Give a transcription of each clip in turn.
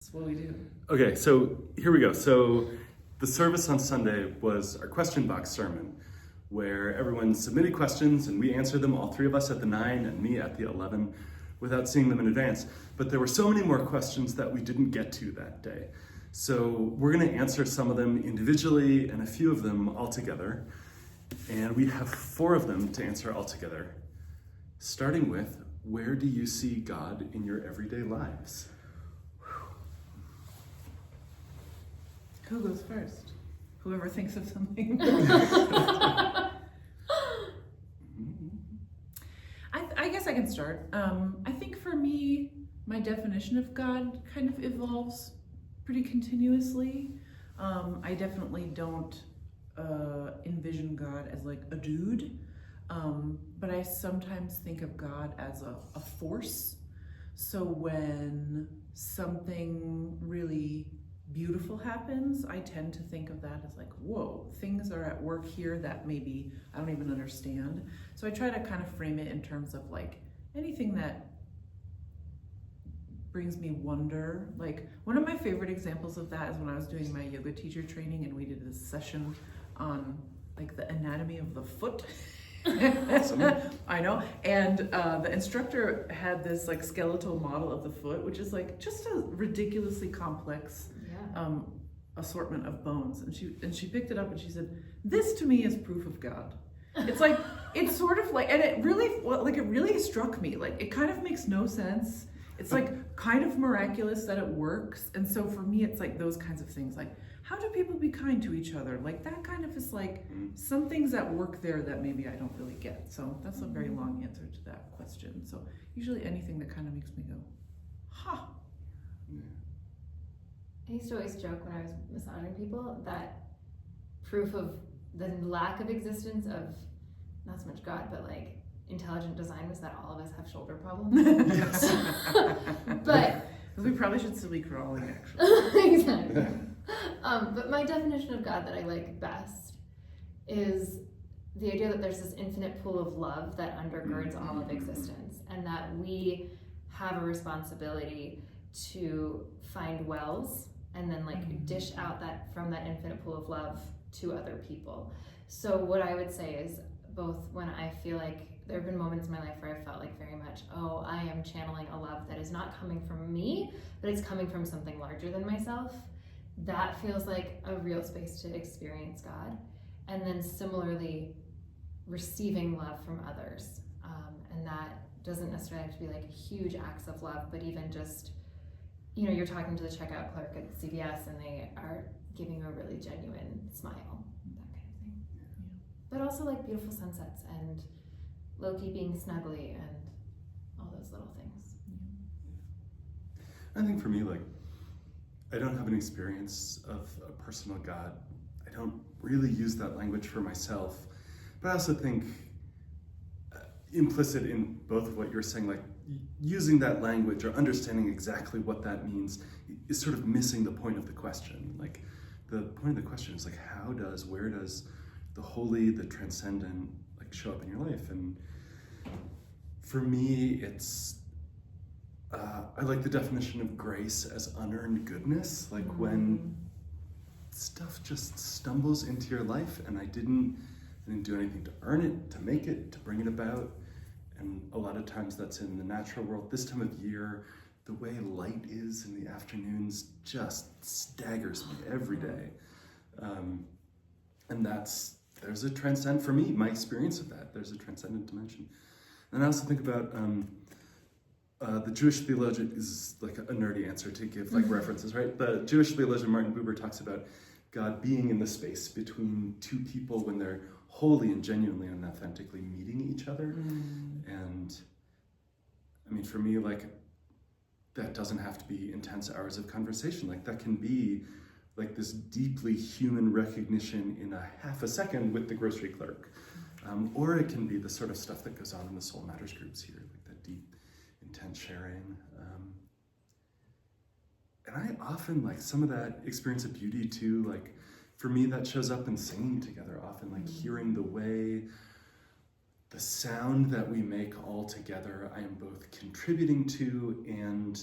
That's what we do. Okay, so here we go. So the service on Sunday was our question box sermon, where everyone submitted questions and we answered them, all three of us at the 9 and me at the 11, without seeing them in advance. But there were so many more questions that we didn't get to that day. So we're going to answer some of them individually and a few of them all together. And we have 4 of them to answer all together, starting with, where do you see God in your everyday lives? Who goes first? Whoever thinks of something. I guess I can start. I think for me, my definition of God kind of evolves pretty continuously. I definitely don't envision God as like a dude, but I sometimes think of God as a force. So when something really beautiful happens, I tend to think of that as like, whoa, things are at work here that maybe I don't even understand. So I try to kind of frame it in terms of like anything that brings me wonder. Like one of my favorite examples of that is when I was doing my yoga teacher training and we did this session on like the anatomy of the foot. I know. And the instructor had this like skeletal model of the foot, which is like just a ridiculously complex assortment of bones. And she picked it up and she said, "This to me is proof of God." It's like, it's sort of like, and it really struck me. Like it kind of makes no sense. It's like kind of miraculous that it works. And so for me, it's like those kinds of things, like how do people be kind to each other? Like that kind of is like some things that work there that maybe I don't really get. So that's a very long answer to that question. So usually anything that kind of makes me go, huh. I used to always joke when I was massaging people that proof of the lack of existence of not so much God, but like intelligent design was that all of us have shoulder problems. But we probably should still be crawling, actually. Exactly. But my definition of God that I like best is the idea that there's this infinite pool of love that undergirds all of existence, and that we have a responsibility to find wells and then like dish out that from that infinite pool of love to other people. So what I would say is, both when I feel like there have been moments in my life where I felt like very much, oh, I am channeling a love that is not coming from me, but it's coming from something larger than myself. That feels like a real space to experience God. And then similarly, receiving love from others. And that doesn't necessarily have to be like huge acts of love, but even just, you're talking to the checkout clerk at CVS and they are giving you a really genuine smile, that kind of thing. But also like beautiful sunsets and Loki being snuggly and all those little things. I think for me, like, I don't have an experience of a personal God. I don't really use that language for myself. But I also think implicit in both of what you're saying, like using that language or understanding exactly what that means is sort of missing the point of the question. Like the point of the question is like, where does the holy, the transcendent like show up in your life? And for me, it's, I like the definition of grace as unearned goodness, like when stuff just stumbles into your life and I didn't do anything to earn it, to make it, to bring it about. And a lot of times that's in the natural world. This time of year, the way light is in the afternoons just staggers me every day. And there's a transcend, for me, my experience of that, there's a transcendent dimension. And I also think about the Jewish theologian is like a nerdy answer to give like references, right? The Jewish theologian Martin Buber talks about God being in the space between two people when they're wholly and genuinely and authentically meeting each other. And I mean, for me, like, that doesn't have to be intense hours of conversation. Like, that can be like this deeply human recognition in a half a second with the grocery clerk. Or it can be the sort of stuff that goes on in the Soul Matters groups here, like that deep, intense sharing. And I often like some of that experience of beauty too, like for me that shows up in singing together often, like hearing the way, the sound that we make all together, I am both contributing to and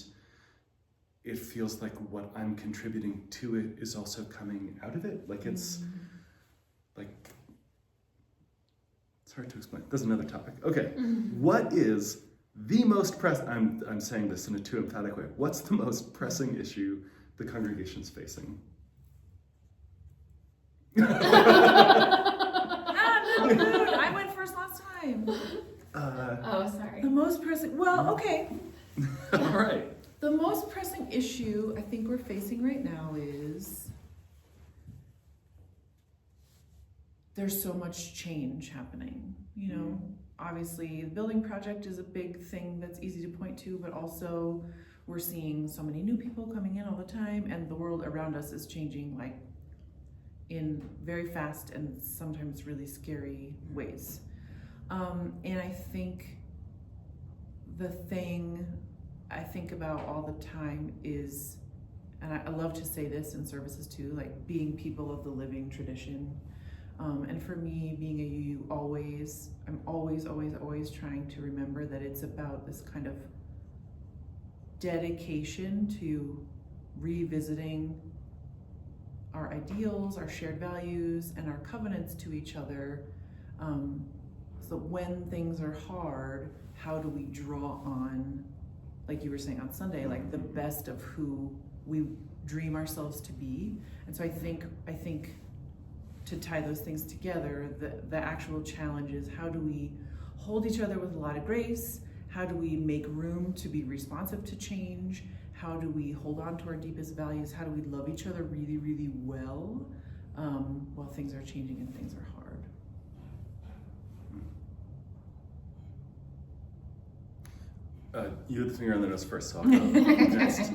it feels like what I'm contributing to it is also coming out of it. Like it's like, it's hard to explain. That's another topic. Okay, what is the most I'm saying this in a too emphatic way. What's the most pressing issue the congregation's facing? I went first last time. Oh, sorry. The most pressing, well, okay. All right. The most pressing issue I think we're facing right now is there's so much change happening, you know. Obviously, the building project is a big thing that's easy to point to, but also we're seeing so many new people coming in all the time, and the world around us is changing like in very fast and sometimes really scary ways. And I think the thing I think about all the time is, and I love to say this in services too, like being people of the living tradition. And for me, being a UU, I'm always trying to remember that it's about this kind of dedication to revisiting our ideals, our shared values, and our covenants to each other. So when things are hard, how do we draw on, like you were saying on Sunday, like the best of who we dream ourselves to be? And so I think to tie those things together, the actual challenge is how do we hold each other with a lot of grace? How do we make room to be responsive to change? How do we hold on to our deepest values? How do we love each other really, really well while things are changing and things are hard? You had the finger on the nose first, so I'll go next.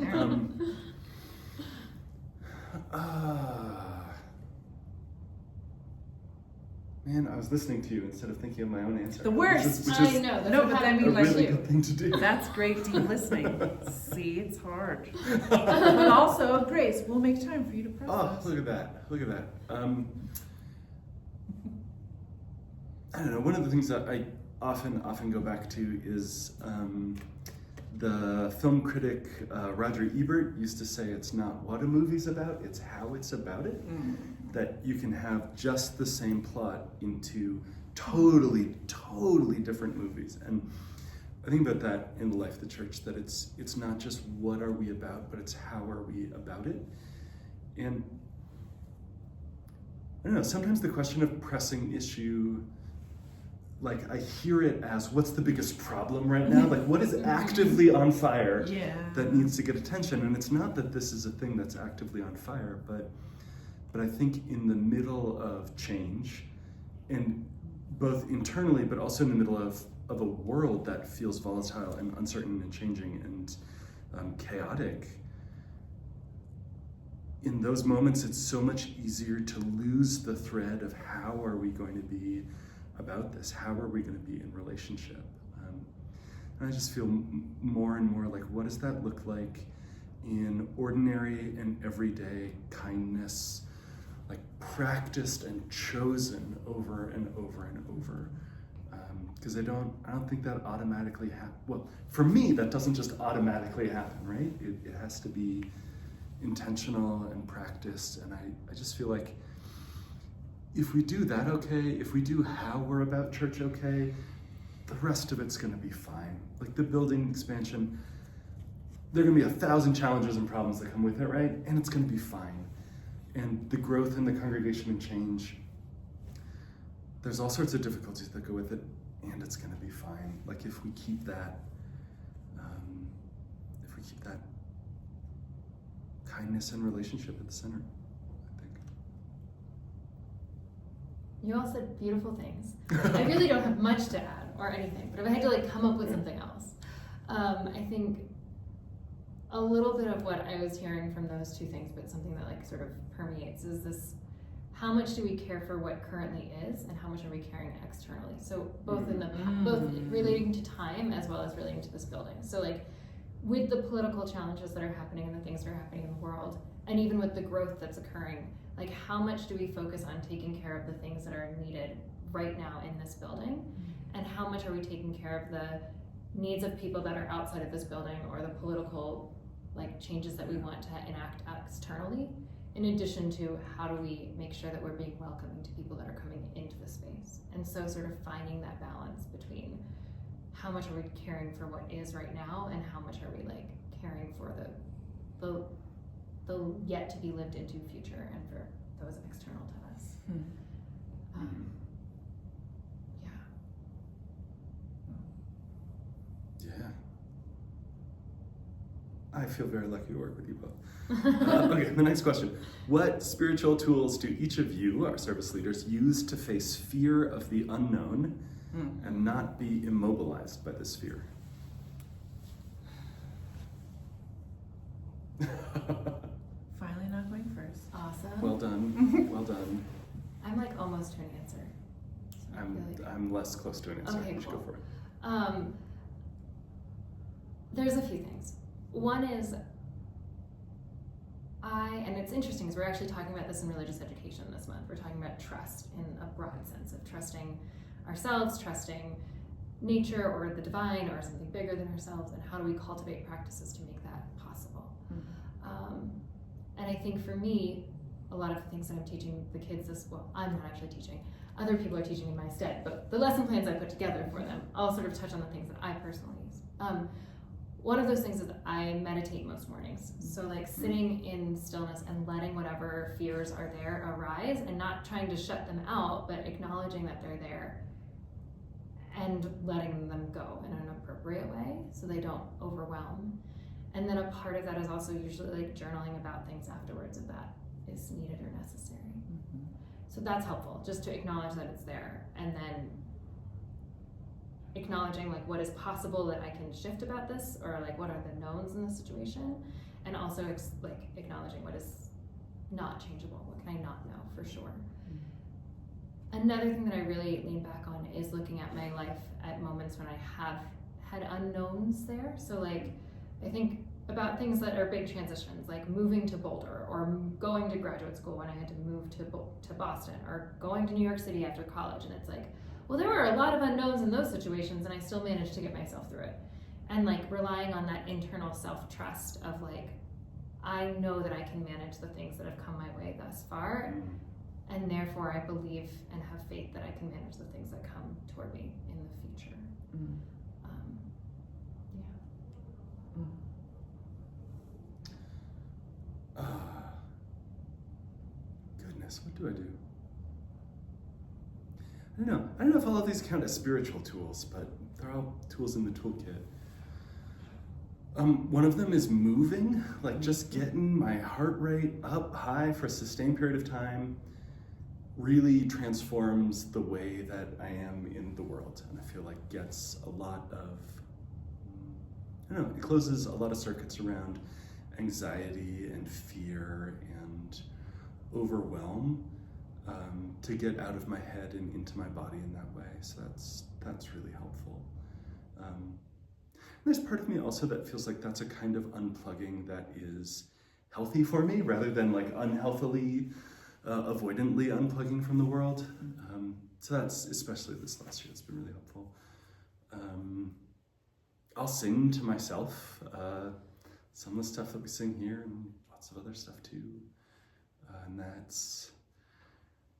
Man, I was listening to you instead of thinking of my own answer. The worst. Which I is know. No, but I mean, a like, really good thing to do. that's great deep listening. See, it's hard. But also, Grace, we'll make time for you to process. Oh, look at that. Look at that. I don't know, one of the things that I often go back to is the film critic Roger Ebert used to say it's not what a movie's about, it's how it's about it. That you can have just the same plot into totally different movies. And I think about that in the life of the church, that it's not just what are we about, but it's how are we about it. And I don't know, sometimes the question of pressing issue, like I hear it as what's the biggest problem right now? Like what is actively on fire that needs to get attention? And it's not that this is a thing that's actively on fire, but I think in the middle of change, and both internally, but also in the middle of a world that feels volatile and uncertain and changing and chaotic, in those moments, it's so much easier to lose the thread of how are we going to be about this? How are we going to be in relationship? And I just feel more and more like, what does that look like in ordinary and everyday kindness, like practiced and chosen over and over and over? Because I don't think that automatically happens. Well, for me, that doesn't just automatically happen, right? It has to be intentional and practiced. And I just feel like if we do that okay, if we do how we're about church okay, the rest of it's gonna be fine. Like the building expansion, there are gonna be 1,000 challenges and problems that come with it, right? And it's gonna be fine. And the growth in the congregation and change, there's all sorts of difficulties that go with it, and it's gonna be fine. Like if we keep that kindness and relationship at the center, I think. You all said beautiful things. I really don't have much to add or anything, but if I had to like come up with something else, I think a little bit of what I was hearing from those two things, but something that like sort of permeates is this: how much do we care for what currently is, and how much are we caring externally? So both in the both relating to time as well as relating to this building. So like with the political challenges that are happening and the things that are happening in the world, and even with the growth that's occurring, like how much do we focus on taking care of the things that are needed right now in this building, and how much are we taking care of the needs of people that are outside of this building or the political like changes that we want to enact externally, in addition to how do we make sure that we're being welcoming to people that are coming into the space. And so sort of finding that balance between how much are we caring for what is right now and how much are we like caring for the yet to be lived into future and for those external to us. Yeah. I feel very lucky to work with you both. Okay, the next question. What spiritual tools do each of you, our service leaders, use to face fear of the unknown and not be immobilized by this fear? Finally not going first. Awesome. Well done. Well done. I'm like almost to an answer. So I feel like... I'm less close to an answer. Okay, You should cool. go for it. There's a few things. One is and it's interesting because we're actually talking about this in religious education this month. We're talking about trust in a broad sense of trusting ourselves, trusting nature or the divine or something bigger than ourselves, and how do we cultivate practices to make that possible. And I think for me, a lot of the things that I'm teaching the kids I'm not actually teaching, other people are teaching in my stead, but the lesson plans I put together for them, I'll sort of touch on the things that I personally use. One of those things is I meditate most mornings. So like sitting in stillness and letting whatever fears are there arise and not trying to shut them out, but acknowledging that they're there and letting them go in an appropriate way so they don't overwhelm. And then a part of that is also usually like journaling about things afterwards if that is needed or necessary. So that's helpful, just to acknowledge that it's there, and then acknowledging like what is possible that I can shift about this, or like what are the knowns in the situation, and also like acknowledging what is not changeable, what can I not know for sure. Another thing that I really lean back on is looking at my life at moments when I have had unknowns there. So like I think about things that are big transitions, like moving to Boulder or going to graduate school when I had to move to Boston, or going to New York City after college. And it's like, well, there were a lot of unknowns in those situations and I still managed to get myself through it. And like relying on that internal self-trust of like, I know that I can manage the things that have come my way thus far, and therefore I believe and have faith that I can manage the things that come toward me in the future. Goodness, what do I do? I don't know if all of these count as spiritual tools, but they're all tools in the toolkit. One of them is moving, like just getting my heart rate up high for a sustained period of time really transforms the way that I am in the world. And I feel like gets a lot of, it closes a lot of circuits around anxiety and fear and overwhelm, to get out of my head and into my body in that way. So that's really helpful. There's part of me also that feels like that's a kind of unplugging that is healthy for me rather than like unhealthily, avoidantly unplugging from the world. So that's, especially this last year, it's been really helpful. I'll sing to myself, some of the stuff that we sing here and lots of other stuff too. And that's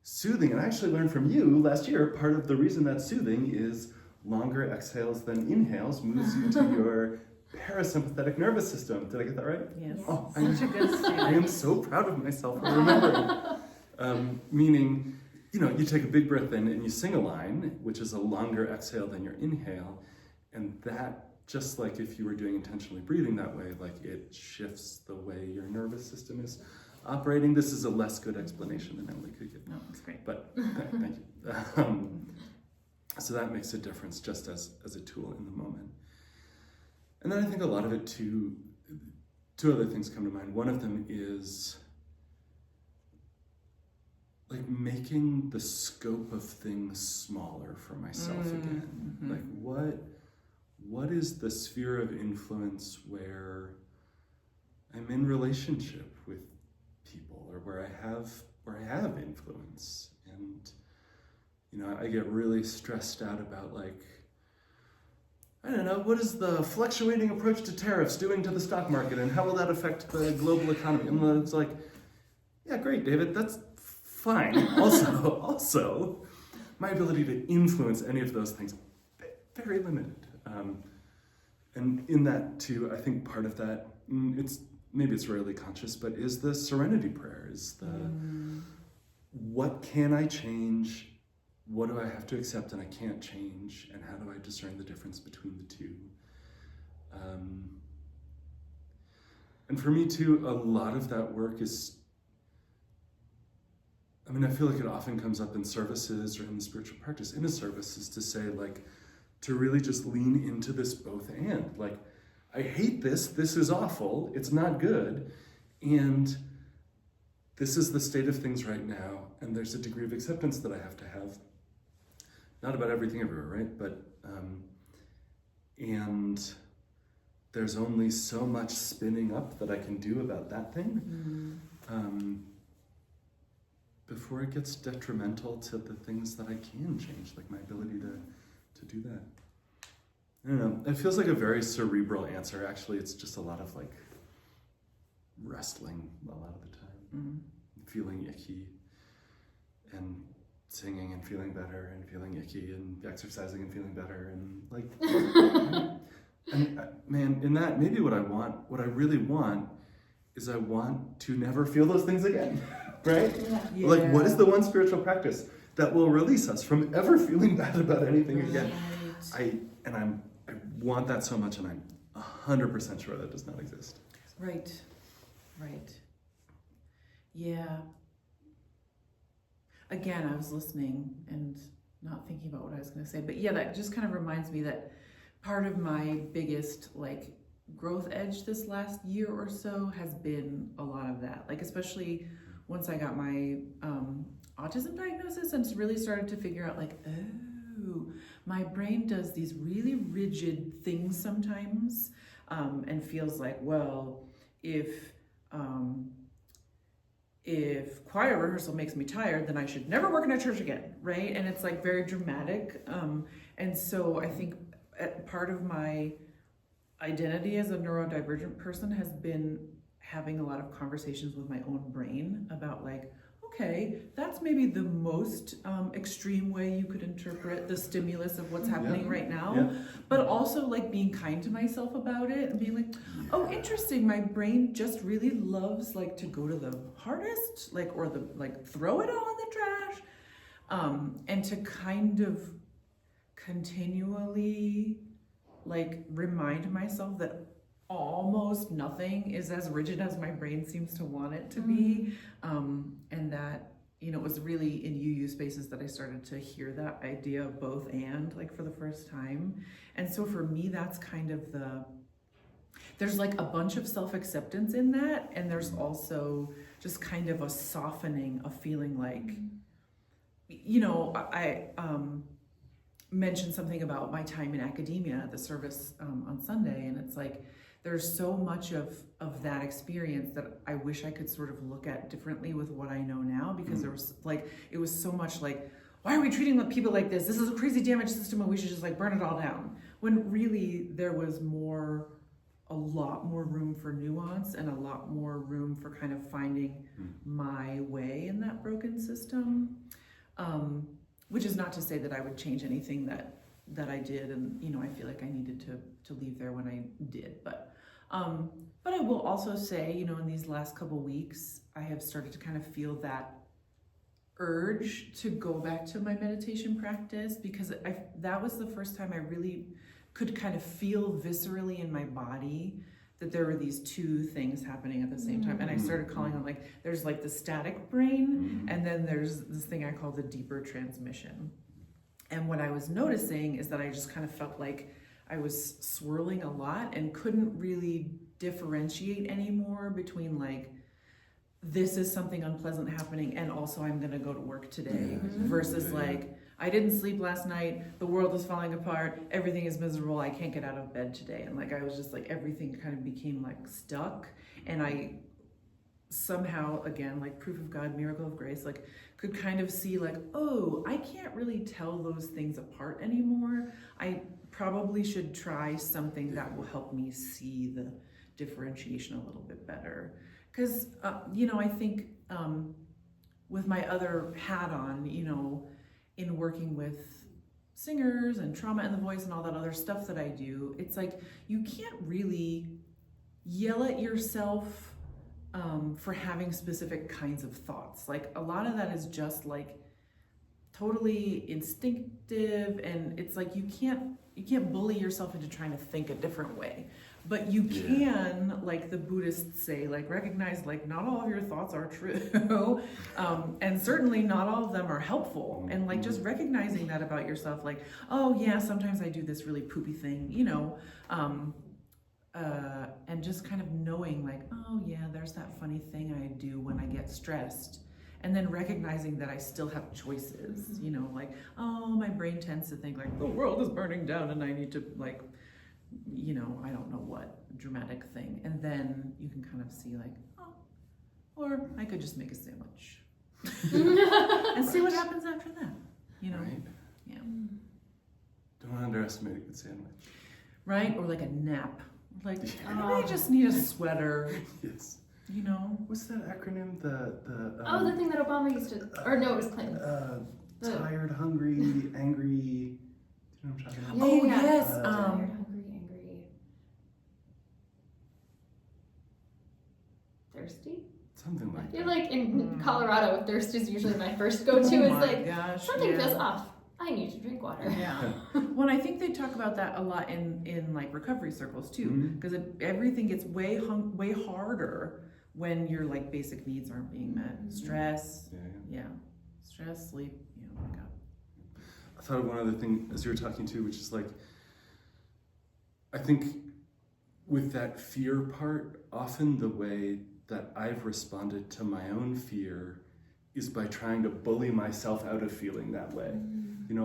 soothing. And I actually learned from you last year, part of the reason that's soothing is longer exhales than inhales moves you to your parasympathetic nervous system. Did I get that right? Yes. Oh, Such a good student. I am so proud of myself for remembering. Meaning, you take a big breath in and you sing a line, which is a longer exhale than your inhale. And that, just like if you were doing intentionally breathing that way, like it shifts the way your nervous system is operating. This is a less good explanation than Emily could give. No, it's great. But thank you. So that makes a difference just as a tool in the moment. And then I think a lot of it too, two other things come to mind. One of them is like making the scope of things smaller for myself again. Like what is the sphere of influence where I'm in relationship with people, or where I have influence? And I get really stressed out about like I don't know, what is the fluctuating approach to tariffs doing to the stock market, and how will that affect the global economy? And it's like, yeah, great, David, that's fine. Also, my ability to influence any of those things, very limited. And in that too, I think part of that, maybe it's rarely conscious, but is the serenity prayer, is the, what can I change? What do I have to accept and I can't change? And how do I discern the difference between the two? And for me too, a lot of that work is, I feel like it often comes up in services or in the spiritual practice. In a service is to say, like, to really just lean into this both and. Like, I hate this is awful, it's not good, and this is the state of things right now, and there's a degree of acceptance that I have to have. Not about everything everywhere, right? But, and there's only so much spinning up that I can do about that thing before it gets detrimental to the things that I can change, like my ability to do that. I don't know, it feels like a very cerebral answer. Actually, it's just a lot of like wrestling a lot of the time, feeling icky and singing and feeling better and feeling icky and exercising and feeling better and like, and man, in that, maybe what I really want is I want to never feel those things again, right? Yeah. Like, what is the one spiritual practice that will release us from ever feeling bad about anything again? I want that so much, and I'm 100% sure that does not exist. Right. Yeah. Again, I was listening and not thinking about what I was going to say, but yeah, that just kind of reminds me that part of my biggest like growth edge this last year or so has been a lot of that. Like, especially once I got my autism diagnosis and really started to figure out like, oh, my brain does these really rigid things sometimes, and feels like, well, if choir rehearsal makes me tired, then I should never work in a church again, right? And it's like very dramatic. And so I think part of my identity as a neurodivergent person has been having a lot of conversations with my own brain about like, okay, that's maybe the most extreme way you could interpret the stimulus of what's happening right now, but also like being kind to myself about it and being like, oh, interesting, my brain just really loves like to go to the hardest, like, or the like throw it all in the trash, and to kind of continually like remind myself that almost nothing is as rigid as my brain seems to want it to be, and that, you know, it was really in UU spaces that I started to hear that idea of both and, like, for the first time. And so for me, that's kind of there's like a bunch of self-acceptance in that, and there's also just kind of a softening of feeling like, you know, I mentioned something about my time in academia at the service on Sunday, and it's like, there's so much of that experience that I wish I could sort of look at differently with what I know now, because there was like, it was so much like, why are we treating people like this? This is a crazy damage system and we should just like burn it all down. When really there was a lot more room for nuance and a lot more room for kind of finding my way in that broken system. Which is not to say that I would change anything that I did, and, you know, I feel like I needed to leave there when I did, but I will also say, you know, in these last couple weeks, I have started to kind of feel that urge to go back to my meditation practice, because that was the first time I really could kind of feel viscerally in my body that there were these two things happening at the same time. And I started calling them, like, there's like the static brain, and then there's this thing I call the deeper transmission. And what I was noticing is that I just kind of felt like I was swirling a lot and couldn't really differentiate anymore between like, this is something unpleasant happening and also I'm gonna go to work today, versus like, I didn't sleep last night, the world is falling apart, everything is miserable, I can't get out of bed today. And like, I was just like, everything kind of became like stuck. And I somehow, again, like proof of God, miracle of grace, like could kind of see like, oh, I can't really tell those things apart anymore. I probably should try something that will help me see the differentiation a little bit better. Because, I think with my other hat on, in working with singers and trauma and the voice and all that other stuff that I do, it's like you can't really yell at yourself for having specific kinds of thoughts. Like a lot of that is just like totally instinctive, and it's like you can't bully yourself into trying to think a different way. But you can, like the Buddhists say, like recognize like not all of your thoughts are true, and certainly not all of them are helpful. And like just recognizing that about yourself, like, oh yeah, sometimes I do this really poopy thing, and just kind of knowing like, oh yeah, there's that funny thing I do when I get stressed. And then recognizing that I still have choices, like, oh, my brain tends to think like the world is burning down and I need to like, I don't know what dramatic thing. And then you can kind of see like, oh, or I could just make a sandwich and see what happens after that, Right. Yeah. Don't underestimate a good sandwich. Right? Or like a nap. Like, Oh. I just need a sweater, Yes. What's that acronym? The thing that Obama used to, or no, it was Clinton. Tired, hungry, angry. Do you know what I'm talking about? Oh, Yeah. yes. Tired, hungry, angry, thirsty. Something like I feel that. like in Colorado, thirst is usually my first go-to. Oh Is my like gosh, something yeah. feels off. I need to drink water. Yeah. Well, and I think they talk about that a lot in like recovery circles too, Mhm. because everything gets way harder when your like basic needs aren't being met. Stress, Yeah. stress, sleep. Oh my God. I thought of one other thing as you were talking too, which is like, I think with that fear part, often the way that I've responded to my own fear is by trying to bully myself out of feeling that way.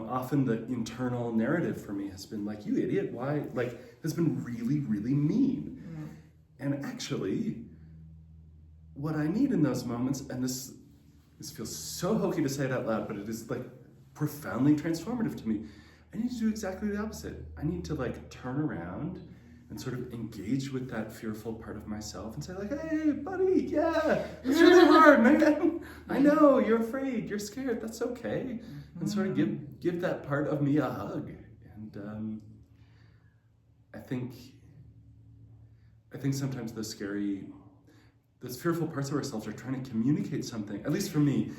Often the internal narrative for me has been like, you idiot, why? Like, has been really, really mean. And actually, what I need in those moments, and this feels so hokey to say it out loud, but it is like profoundly transformative to me. I need to do exactly the opposite. I need to like turn around and sort of engage with that fearful part of myself and say like, hey, buddy, yeah, it's really hard, man. I know, you're afraid, you're scared, that's okay. And sort of give that part of me a hug. And I think sometimes those fearful parts of ourselves are trying to communicate something, at least for me,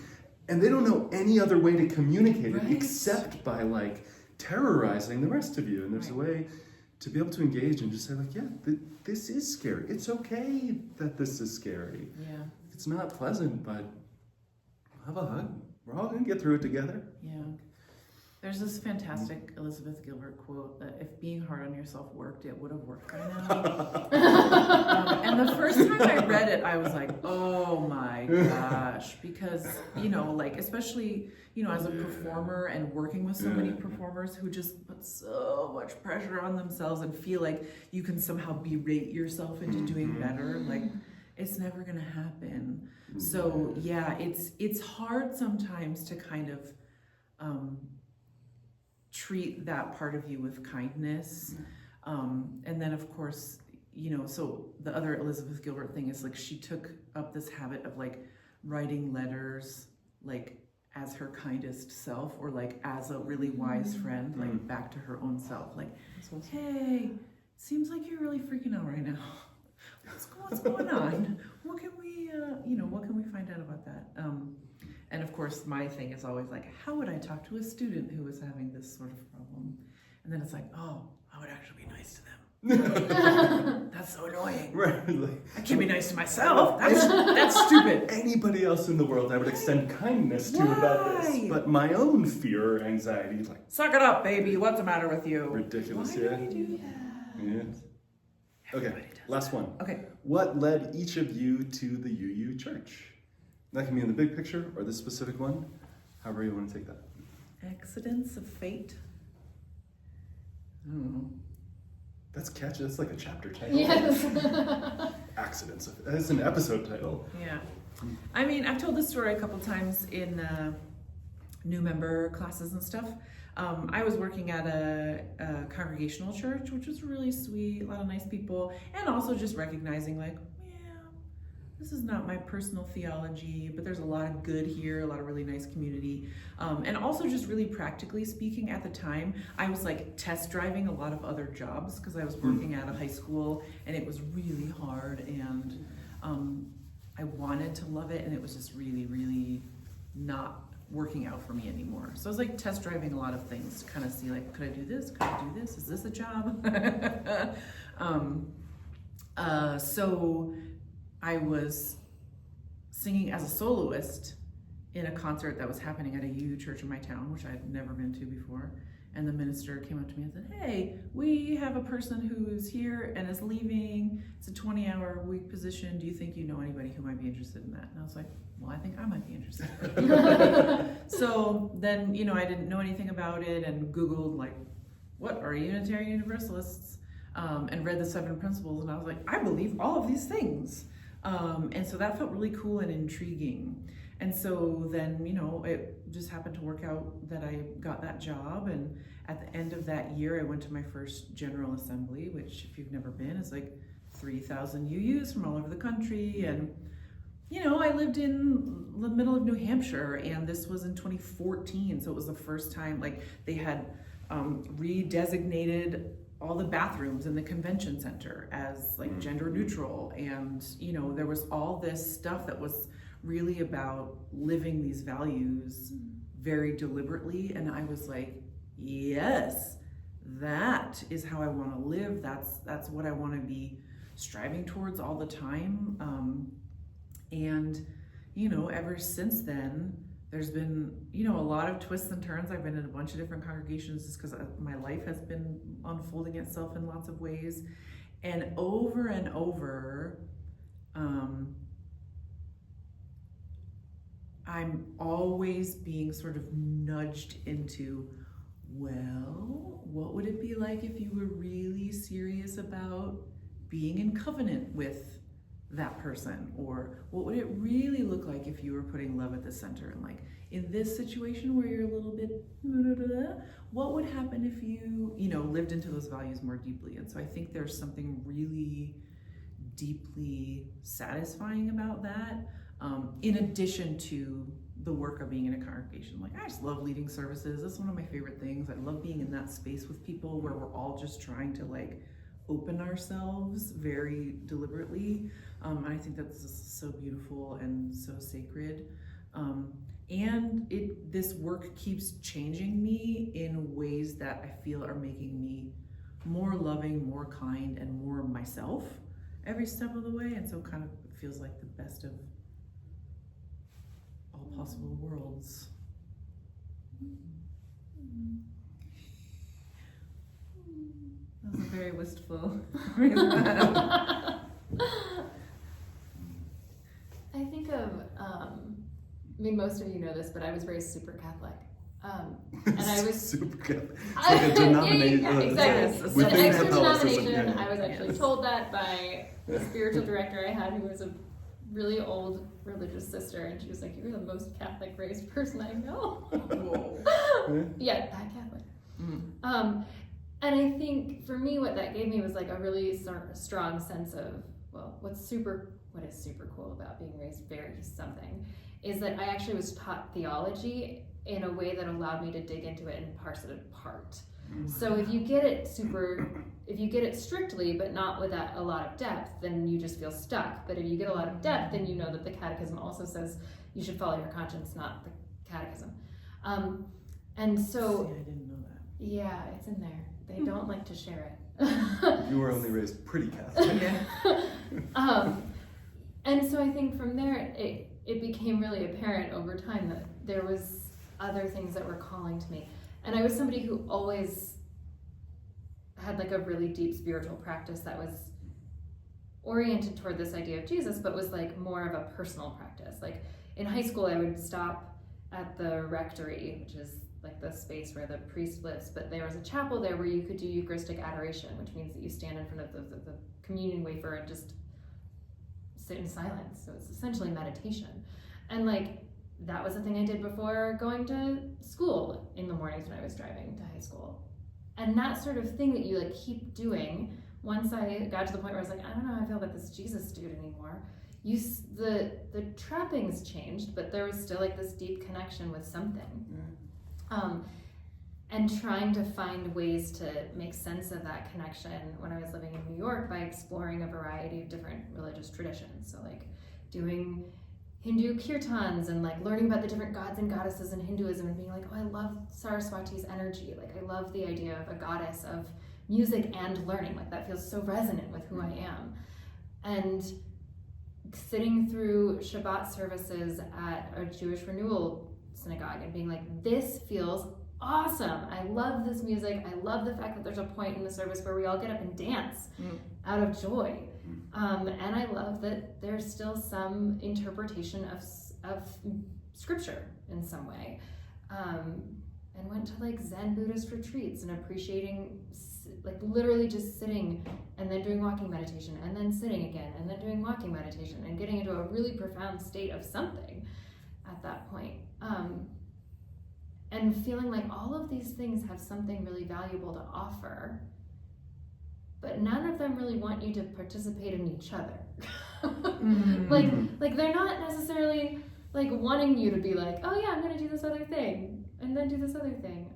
and they don't know any other way to communicate it except by like terrorizing the rest of you. And there's a way to be able to engage and just say like, yeah, this is scary. It's okay that this is scary. Yeah. It's not pleasant, but have a hug. We're all gonna get through it together. Yeah. There's this fantastic Elizabeth Gilbert quote that if being hard on yourself worked, it would have worked by now. And the first time I read it, I was like, oh my gosh. Because, like, especially, as a performer and working with so many performers who just put so much pressure on themselves and feel like you can somehow berate yourself into doing better, like, it's never gonna happen. So yeah, it's hard sometimes to kind of treat that part of you with kindness. And then of course, so the other Elizabeth Gilbert thing is like she took up this habit of like writing letters like as her kindest self, or like as a really wise friend, like back to her own self, like, hey, seems like you're really freaking out right now. What's going on? What can we find out about that? And of course, my thing is always like, how would I talk to a student who was having this sort of problem? And then it's like, oh, I would actually be nice to them. That's so annoying. Right. Like, I can't be nice to myself. That's stupid. Anybody else in the world I would extend kindness to about this, but my own fear or anxiety, like, Suck it up, baby. What's the matter with you? ridiculous. Why do we do that? Yeah. Okay, Everybody does last one. Okay. What led each of you to the UU Church? That can be in the big picture or the specific one, however you want to take that. Accidents of fate. I don't know. That's catchy. That's like a chapter title. Yes. Accidents. That's an episode title. Yeah. I mean, I've told this story a couple times in new member classes and stuff. I was working at a congregational church, which was really sweet, a lot of nice people, and also just recognizing like, this is not my personal theology, but there's a lot of good here, a lot of really nice community. And also just really practically speaking, at the time, I was like test driving a lot of other jobs because I was working at a high school and it was really hard, and I wanted to love it, and it was just really, really not working out for me anymore. So I was like test driving a lot of things to kind of see like, could I do this? Could I do this? Is this a job? So I was singing as a soloist in a concert that was happening at a UU church in my town, which I had never been to before. And the minister came up to me and said, hey, we have a person who's here and is leaving. It's a 20-hour-a-week position. Do you think you know anybody who might be interested in that? And I was like, well, I think I might be interested. So then, I didn't know anything about it and Googled like, what are Unitarian Universalists? And read the 7 principles, and I was like, I believe all of these things. And so that felt really cool and intriguing. And so then, it just happened to work out that I got that job. And at the end of that year, I went to my first General Assembly, which if you've never been, is like 3,000 UUs from all over the country. And, I lived in the middle of New Hampshire, and this was in 2014. So it was the first time, like, they had redesignated all the bathrooms in the convention center as like gender neutral, and there was all this stuff that was really about living these values very deliberately, and I was like, yes, that is how I want to live. That's what I want to be striving towards all the time. And ever since then there's been, a lot of twists and turns. I've been in a bunch of different congregations just because my life has been unfolding itself in lots of ways. And over, I'm always being sort of nudged into, well, what would it be like if you were really serious about being in covenant with that person? Or what would it really look like if you were putting love at the center? And like, in this situation where you're a little bit what would happen if you lived into those values more deeply? And so I think there's something really deeply satisfying about that, in addition to the work of being in a congregation. Like, I just love leading services. That's one of my favorite things. I love being in that space with people where we're all just trying to like open ourselves very deliberately. I think that's so beautiful and so sacred. And this work keeps changing me in ways that I feel are making me more loving, more kind, and more myself every step of the way. And so kind of feels like the best of all possible worlds. That was a very wistful response. I think of, most of you know this, but I was raised super Catholic. And I was super Catholic. It's like a denomination. Yeah, exactly. Yes, An extra denomination. Yeah. I was actually told that by the spiritual director I had, who was a really old religious sister, and she was like, "You're the most Catholic raised person I know." Whoa. Yeah, that Catholic. Mm. And I think for me, what that gave me was like a really strong sense of, well, what is super cool about being raised very something is that I actually was taught theology in a way that allowed me to dig into it and parse it apart. Mm-hmm. So if you get it strictly, but not with a lot of depth, then you just feel stuck. But if you get a lot of depth, then you know that the catechism also says you should follow your conscience, not the catechism. And so, See, I didn't know that. Yeah, it's in there. They don't like to share it. You were only raised pretty Catholic. Yeah. And so I think from there, it became really apparent over time that there was other things that were calling to me. And I was somebody who always had like a really deep spiritual practice that was oriented toward this idea of Jesus, but was like more of a personal practice. Like in high school, I would stop at the rectory, which is like the space where the priest lives, but there was a chapel there where you could do Eucharistic adoration, which means that you stand in front of the communion wafer and just sit in silence. So it's essentially meditation. And like, that was a thing I did before going to school in the mornings when I was driving to high school. And that sort of thing that you like keep doing, once I got to the point where I was like, I don't know how I feel about this Jesus dude anymore. The trappings changed, but there was still like this deep connection with something. And trying to find ways to make sense of that connection when I was living in New York by exploring a variety of different religious traditions. So like doing Hindu kirtans and like learning about the different gods and goddesses in Hinduism and being like, oh, I love Saraswati's energy. Like I love the idea of a goddess of music and learning. Like that feels so resonant with who I am. And sitting through Shabbat services at a Jewish renewal synagogue and being like, this feels awesome. I love this music. I love the fact that there's a point in the service where we all get up and dance out of joy. And I love that there's still some interpretation of scripture in some way. And went to like Zen Buddhist retreats and appreciating like literally just sitting and then doing walking meditation and then sitting again and then doing walking meditation and getting into a really profound state of something at that point. And feeling like all of these things have something really valuable to offer, but none of them really want you to participate in each other. Like they're not necessarily like wanting you to be like, oh yeah, I'm gonna do this other thing and then do this other thing.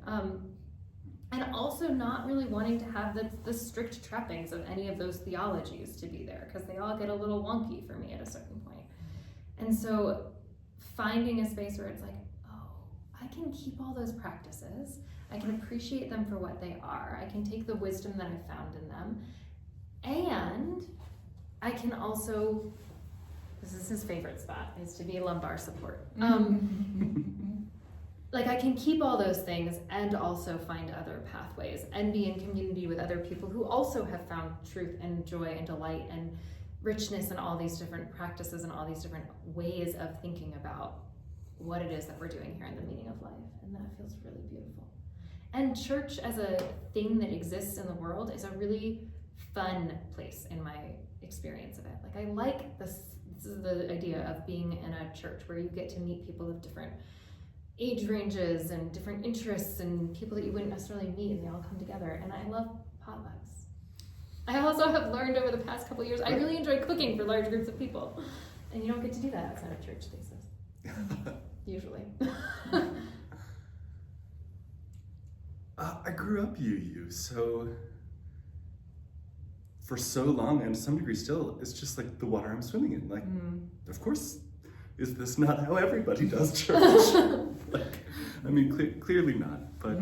And also not really wanting to have the strict trappings of any of those theologies to be there, because they all get a little wonky for me at a certain point. And so finding a space where it's like, I can keep all those practices. I can appreciate them for what they are. I can take the wisdom that I found in them. And I can also, this is his favorite spot, is to be lumbar support. Like I can keep all those things and also find other pathways and be in community with other people who also have found truth and joy and delight and richness in all these different practices and all these different ways of thinking about what it is that we're doing here and the meaning of life. And that feels really beautiful. And church as a thing that exists in the world is a really fun place in my experience of it. Like I like this is the idea of being in a church where you get to meet people of different age ranges and different interests and people that you wouldn't necessarily meet, and they all come together. And I love potlucks. I also have learned over the past couple of years, I really enjoy cooking for large groups of people. And you don't get to do that outside of church spaces. Usually. I grew up UU, so for so long, and to some degree still, it's just like the water I'm swimming in. Like, of course, is this not how everybody does church? Like, I mean, clearly not. But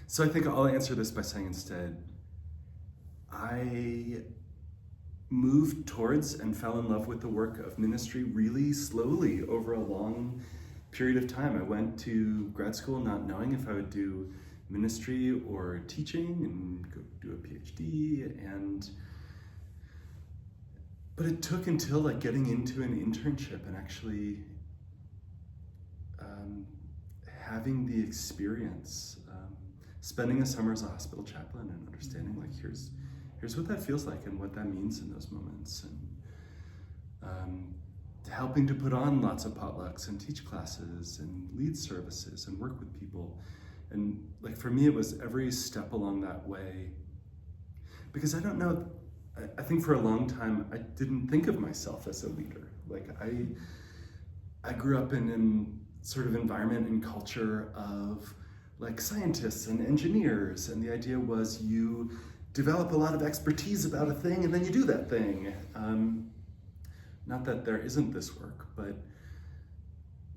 so I think I'll answer this by saying instead, I moved towards and fell in love with the work of ministry really slowly over a long period of time. I went to grad school not knowing if I would do ministry or teaching and go do a PhD, but it took until like getting into an internship and actually having the experience, spending a summer as a hospital chaplain and understanding like here's what that feels like and what that means in those moments, and helping to put on lots of potlucks and teach classes and lead services and work with people. And like for me, it was every step along that way, because I don't know, I think for a long time I didn't think of myself as a leader. Like I grew up in sort of environment and culture of like scientists and engineers, and the idea was you develop a lot of expertise about a thing and then you do that thing. Not that there isn't this work, but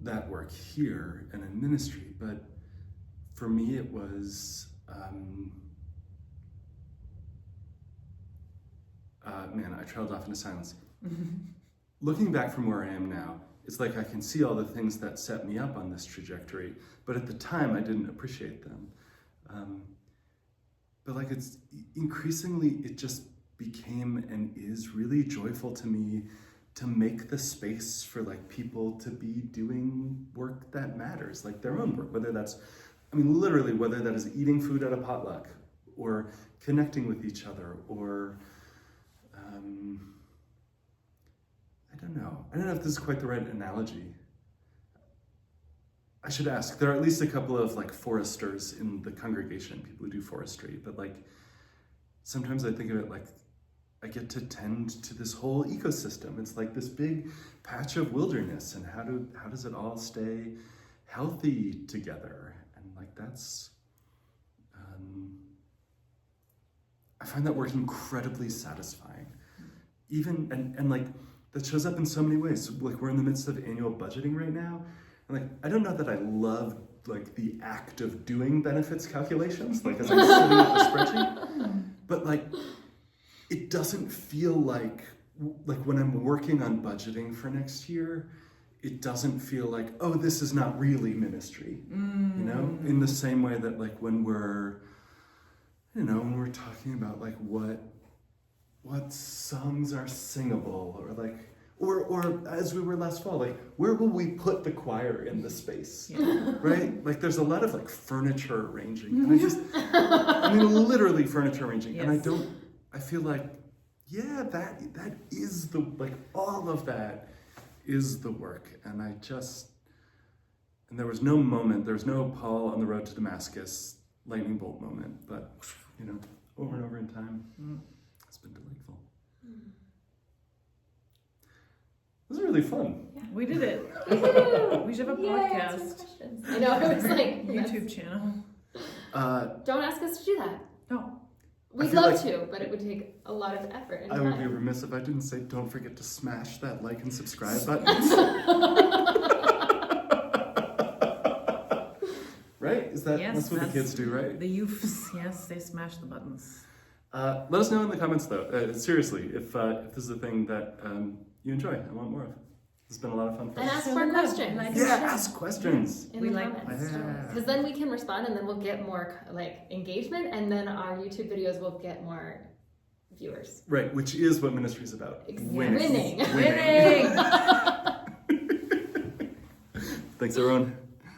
that work here and in ministry. But for me, it was, I trailed off into silence. Looking back from where I am now, it's like I can see all the things that set me up on this trajectory, but at the time I didn't appreciate them. But like it's increasingly, it just became and is really joyful to me to make the space for like people to be doing work that matters, like their own work, whether that's, I mean, literally, whether that is eating food at a potluck or connecting with each other or, I don't know if this is quite the right analogy. I should ask, there are at least a couple of like foresters in the congregation, people who do forestry, but like, sometimes I think of it like, I get to tend to this whole ecosystem. It's like this big patch of wilderness, and how does it all stay healthy together? And like that's, I find that work incredibly satisfying. Even, and like, that shows up in so many ways. Like we're in the midst of annual budgeting right now. And like, I don't know that I love like the act of doing benefits calculations, like as I'm sitting at the spreadsheet, but like, it doesn't feel like when I'm working on budgeting for next year, it doesn't feel like, oh, this is not really ministry, you know? In the same way that like when we're, you know, when we're talking about like what songs are singable, or like, or as we were last fall, like where will we put the choir in the space, right? Like there's a lot of like furniture arranging, and I mean literally furniture arranging, and I feel like, yeah, that is the, like all of that is the work, and there was no moment, there was no Paul on the road to Damascus lightning bolt moment, but you know, over and over in time, it's been delightful. This was really fun. Yeah. We did it. We should have a podcast. I know, I was like, YouTube channel. Don't ask us to do that. No. We'd love to, but it would take a lot of effort and I time. would be remiss if I didn't say don't forget to smash that like and subscribe button. Right? That's what the kids do, right? The youths, yes, they smash the buttons. Let us know in the comments though, seriously, if this is a thing that you enjoy and want more of. It's been a lot of fun for and us. ask more questions. Ask questions. In the comments. Because then we can respond, and then we'll get more like engagement, and then our YouTube videos will get more viewers. Right, which is what ministry is about. Winning. Winning. Thanks everyone.